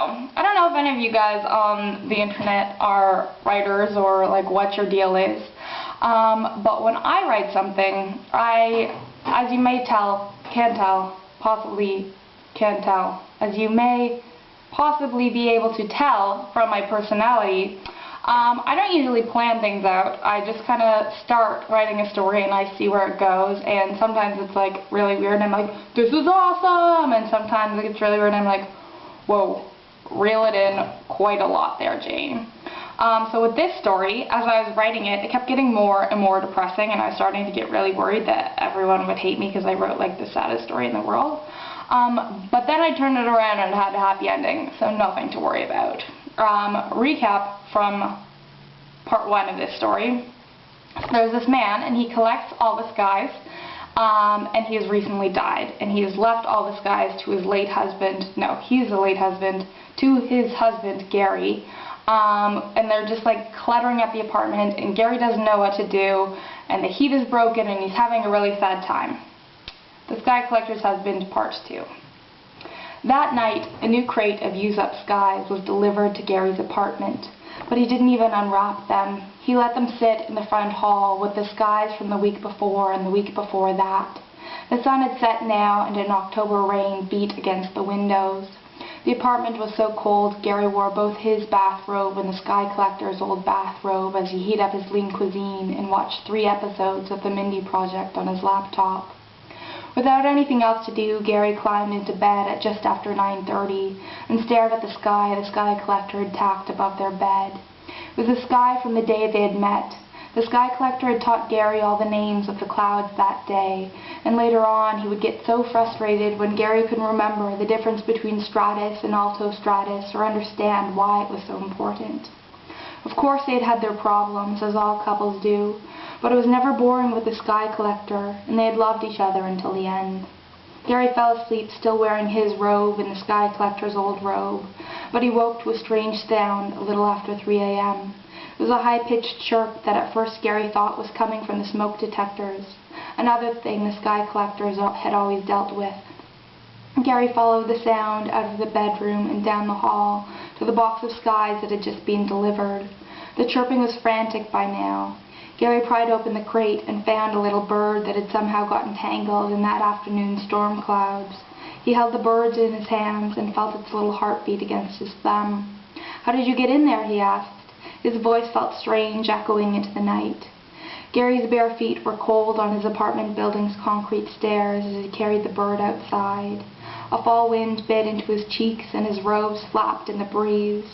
I don't know if any of you guys on the internet are writers or like what your deal is, but when I write something, as you may possibly be able to tell from my personality, I don't usually plan things out. I just kind of start writing a story and I see where it goes, and sometimes it's like really weird and I'm like, this is awesome, and sometimes it gets really weird and I'm like, whoa, reel it in quite a lot there, Jane. So with this story, as I was writing it, it kept getting more and more depressing, and I was starting to get really worried that everyone would hate me because I wrote like the saddest story in the world. But then I turned it around and it had a happy ending, so nothing to worry about. Recap from part 1 of this story. There's this man, and he collects all the skies, and he has recently died, and he has left all the skies to his late husband. No, he's the late husband to his husband, Gary. And they're just like cluttering up the apartment, and Gary doesn't know what to do, and the heat is broken, and he's having a really sad time. The Sky Collector's Husband, Part 2. That night, a new crate of used-up skies was delivered to Gary's apartment, but he didn't even unwrap them. He let them sit in the front hall with the skies from the week before and the week before that. The sun had set now, and an October rain beat against the windows. The apartment was so cold, Gary wore both his bathrobe and the Sky Collector's old bathrobe as he heated up his lean cuisine and watched 3 episodes of The Mindy Project on his laptop. Without anything else to do, Gary climbed into bed at just after 9:30 and stared at the Sky Collector had tacked above their bed. It was the sky from the day they had met. The Sky Collector had taught Gary all the names of the clouds that day, and later on he would get so frustrated when Gary couldn't remember the difference between stratus and altostratus or understand why it was so important. Of course they'd had their problems, as all couples do, but it was never boring with the Sky Collector, and they had loved each other until the end. Gary fell asleep still wearing his robe and the Sky Collector's old robe, but he woke to a strange sound a little after 3 a.m. It was a high-pitched chirp that at first Gary thought was coming from the smoke detectors, another thing the Sky Collectors had always dealt with. Gary followed the sound out of the bedroom and down the hall to the box of skies that had just been delivered. The chirping was frantic by now. Gary pried open the crate and found a little bird that had somehow gotten tangled in that afternoon's storm clouds. He held the bird in his hands and felt its little heartbeat against his thumb. "How did you get in there?" he asked. His voice felt strange, echoing into the night. Gary's bare feet were cold on his apartment building's concrete stairs as he carried the bird outside. A fall wind bit into his cheeks and his robes flapped in the breeze.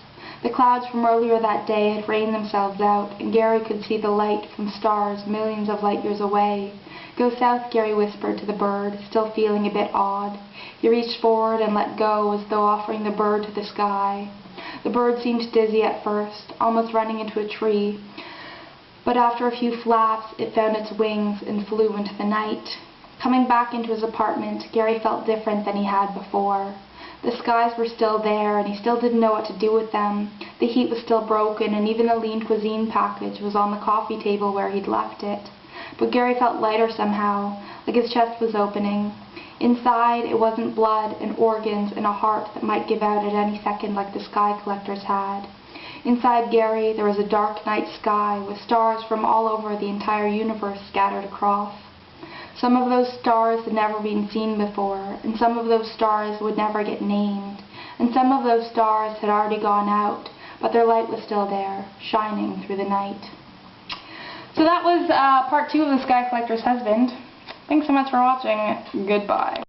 The clouds from earlier that day had rained themselves out, and Gary could see the light from stars millions of light years away. "Go south," Gary whispered to the bird, still feeling a bit odd. He reached forward and let go as though offering the bird to the sky. The bird seemed dizzy at first, almost running into a tree, but after a few flaps it found its wings and flew into the night. Coming back into his apartment, Gary felt different than he had before. The skies were still there, and he still didn't know what to do with them. The heat was still broken, and even the lean cuisine package was on the coffee table where he'd left it. But Gary felt lighter somehow, like his chest was opening. Inside, it wasn't blood and organs and a heart that might give out at any second like the Sky Collector's had. Inside Gary, there was a dark night sky with stars from all over the entire universe scattered across. Some of those stars had never been seen before, and some of those stars would never get named, and some of those stars had already gone out, but their light was still there, shining through the night. So that was part 2 of The Sky Collector's Husband. Thanks so much for watching. Goodbye.